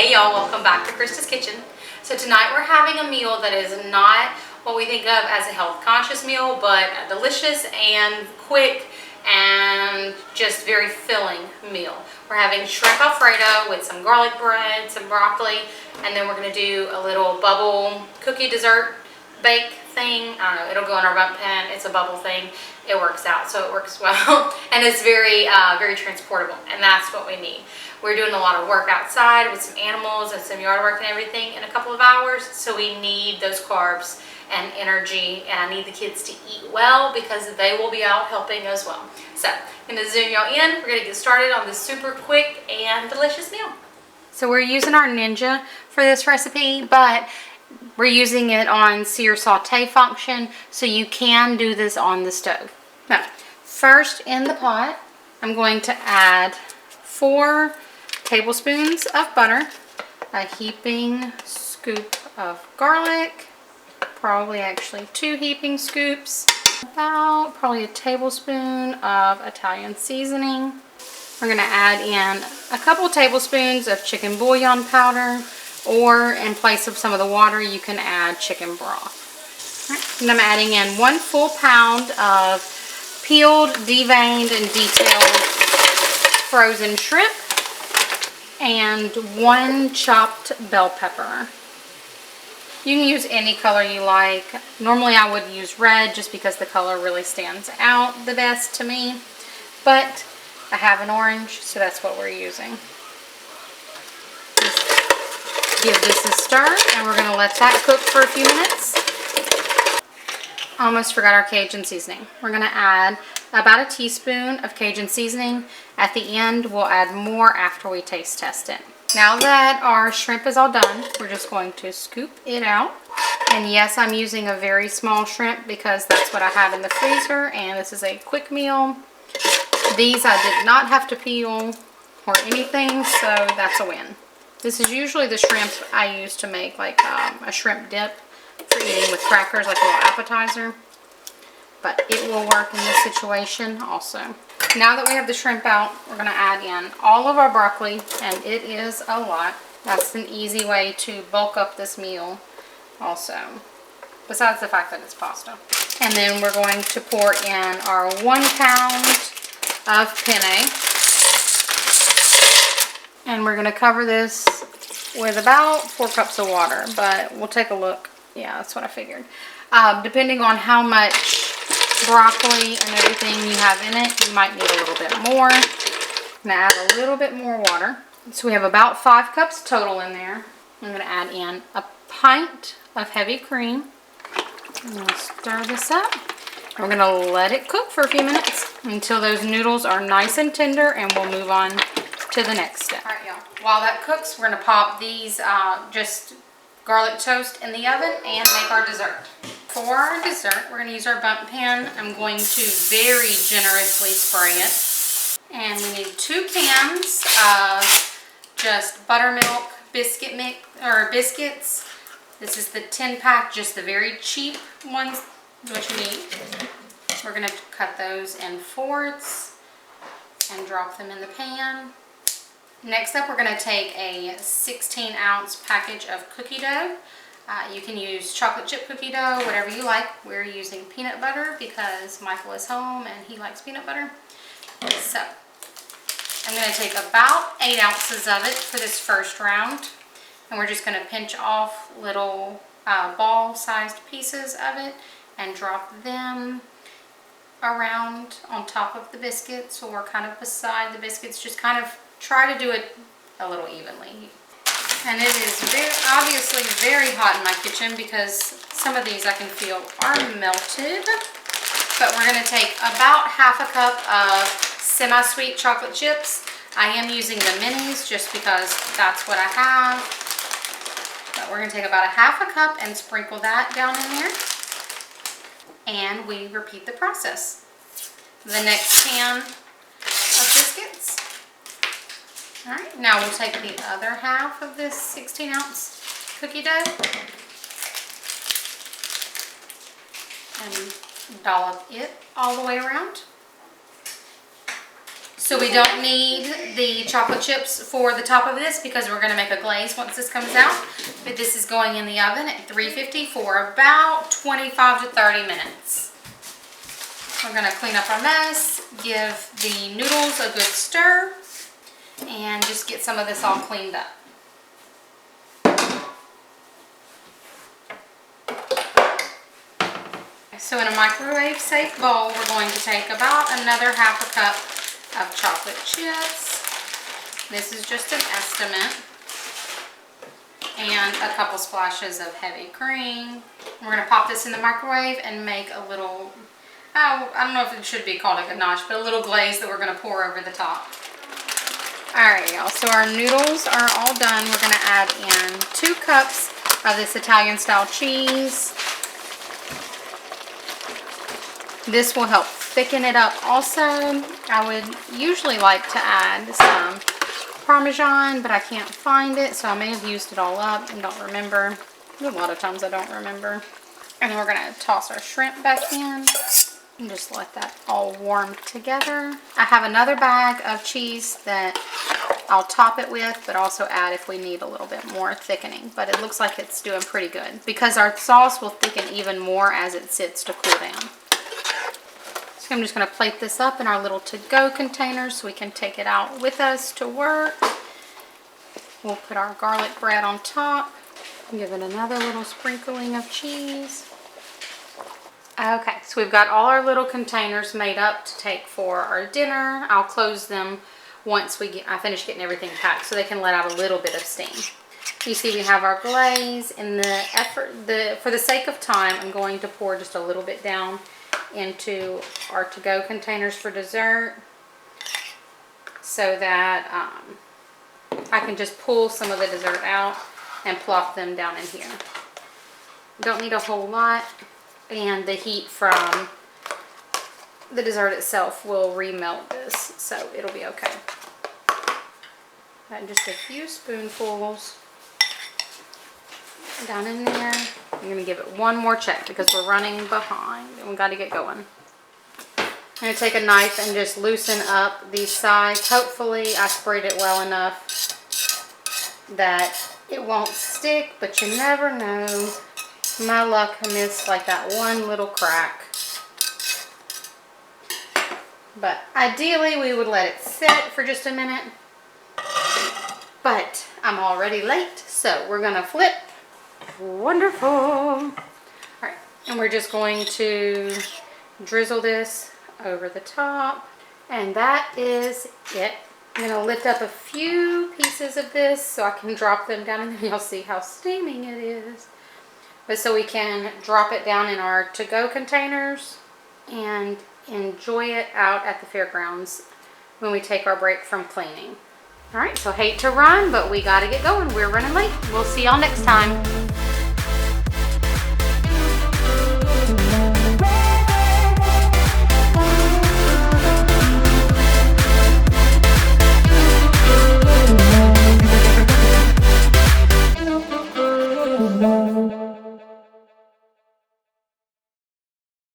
Hey y'all, welcome back to Krista's Kitchen. So tonight we're having a meal that is not what we think of as a health conscious meal, but a delicious and quick and just very filling meal. We're having shrimp Alfredo with some garlic bread, some broccoli, and then we're going to do a little bubble cookie dessert bake thing. I don't know, it'll go in our bundt pan. It's a bubble thing. It works out, so it works well. And it's very, very transportable, and that's what we need. We're doing a lot of work outside with some animals and some yard work and everything in a couple of hours, so we need those carbs and energy, and I need the kids to eat well because they will be out helping as well. So I'm going to zoom y'all in. We're going to get started on this super quick and delicious meal. So we're using our Ninja for this recipe, but we're using it on sear saute function, so you can do this on the stove. Now, first in the pot, I'm going to add 4 tablespoons of butter, a heaping scoop of garlic, probably actually 2 heaping scoops, about probably a tablespoon of Italian seasoning. We're going to add in a couple tablespoons of chicken bouillon powder, or in place of some of the water you can add chicken broth. Right. And I'm adding in 1 full pound of peeled, deveined, and detailed frozen shrimp, and 1 chopped bell pepper. You can use any color you like. Normally I would use red just because the color really stands out the best to me, but I have an orange, so that's what we're using. Just give this a stir, and we're going to let that cook for a few minutes. Almost forgot our Cajun seasoning. We're going to add about a teaspoon of Cajun seasoning. At the end, we'll add more after we taste test it. Now that our shrimp is all done, we're just going to scoop it out. And yes, I'm using a very small shrimp because that's what I have in the freezer, and this is a quick meal. These I did not have to peel or anything, so that's a win. This is usually the shrimp I use to make like a shrimp dip for eating with crackers, like a little appetizer. But it will work in this situation also. Now that we have the shrimp out, we're going to add in all of our broccoli, and it is a lot. That's an easy way to bulk up this meal also, besides the fact that it's pasta. And then we're going to pour in our 1 pound of penne. And we're going to cover this with about 4 cups of water, but we'll take a look. Yeah, that's what I figured. Depending on how much broccoli and everything you have in it, you might need a little bit more. I'm going to add a little bit more water. So we have about 5 cups total in there. I'm going to add in a pint of heavy cream. I'm going to stir this up. We're going to let it cook for a few minutes until those noodles are nice and tender, and we'll move on to the next step. All right, y'all. While that cooks, we're going to pop these just garlic toast in the oven and make our dessert. For our dessert, we're going to use our bundt pan. I'm going to very generously spray it. And we need 2 cans of just buttermilk biscuit mix, or biscuits. This is the 10-pack, just the very cheap ones, what you need. We're going to cut those in 4ths and drop them in the pan. Next up, we're going to take a 16-ounce package of cookie dough. You can use chocolate chip cookie dough, whatever you like. We're using peanut butter because Michael is home and he likes peanut butter. So I'm going to take about 8 ounces of it for this first round. And we're just going to pinch off little ball-sized pieces of it and drop them around on top of the biscuits, or kind of beside the biscuits. Just kind of try to do it a little evenly. And it is obviously very hot in my kitchen because some of these I can feel are melted. But we're going to take about ½ a cup of semi-sweet chocolate chips. I am using the minis just because that's what I have. But we're going to take about ½ a cup and sprinkle that down in there. And we repeat the process. The next can of biscuits. Alright, now we'll take the other half of this 16-ounce cookie dough and dollop it all the way around. So we don't need the chocolate chips for the top of this because we're going to make a glaze once this comes out. But this is going in the oven at 350 for about 25 to 30 minutes. We're going to clean up our mess, give the noodles a good stir, and just get some of this all cleaned up. So in a microwave safe bowl, we're going to take about another half a cup of chocolate chips. This is just an estimate. And a couple splashes of heavy cream. We're going to pop this in the microwave and make a little, I don't know if it should be called a ganache, but a little glaze that we're going to pour over the top. Alright y'all, so our noodles are all done. We're going to add in 2 cups of this Italian style cheese. This will help thicken it up also. I would usually like to add some Parmesan, but I can't find it, so I may have used it all up and don't remember. A lot of times I don't remember. And then we're going to toss our shrimp back in and just let that all warm together. I have another bag of cheese that I'll top it with, but also add if we need a little bit more thickening. But it looks like it's doing pretty good because our sauce will thicken even more as it sits to cool down. So I'm just going to plate this up in our little to-go containers so we can take it out with us to work. We'll put our garlic bread on top. Give it another little sprinkling of cheese. Okay, so we've got all our little containers made up to take for our dinner. I'll close them once I finish getting everything packed so they can let out a little bit of steam. You see we have our glaze. In for the sake of time, I'm going to pour just a little bit down into our to-go containers for dessert so that I can just pull some of the dessert out and plop them down in here. Don't need a whole lot, and the heat from the dessert itself will remelt this, so it'll be okay. And just a few spoonfuls down in there. I'm going to give it one more check because we're running behind and we've got to get going. I'm going to take a knife and just loosen up these sides. Hopefully I sprayed it well enough that it won't stick, but you never know. My luck, I missed like that one little crack. But ideally we would let it sit for just a minute. But I'm already late, so we're going to flip. Wonderful. All right, and we're just going to drizzle this over the top, and that is it. I'm going to lift up a few pieces of this so I can drop them down, and then you'll see how steaming it is. But so we can drop it down in our to-go containers and enjoy it out at the fairgrounds when we take our break from cleaning. All right, so hate to run, but we got to get going. We're running late. We'll see y'all next time.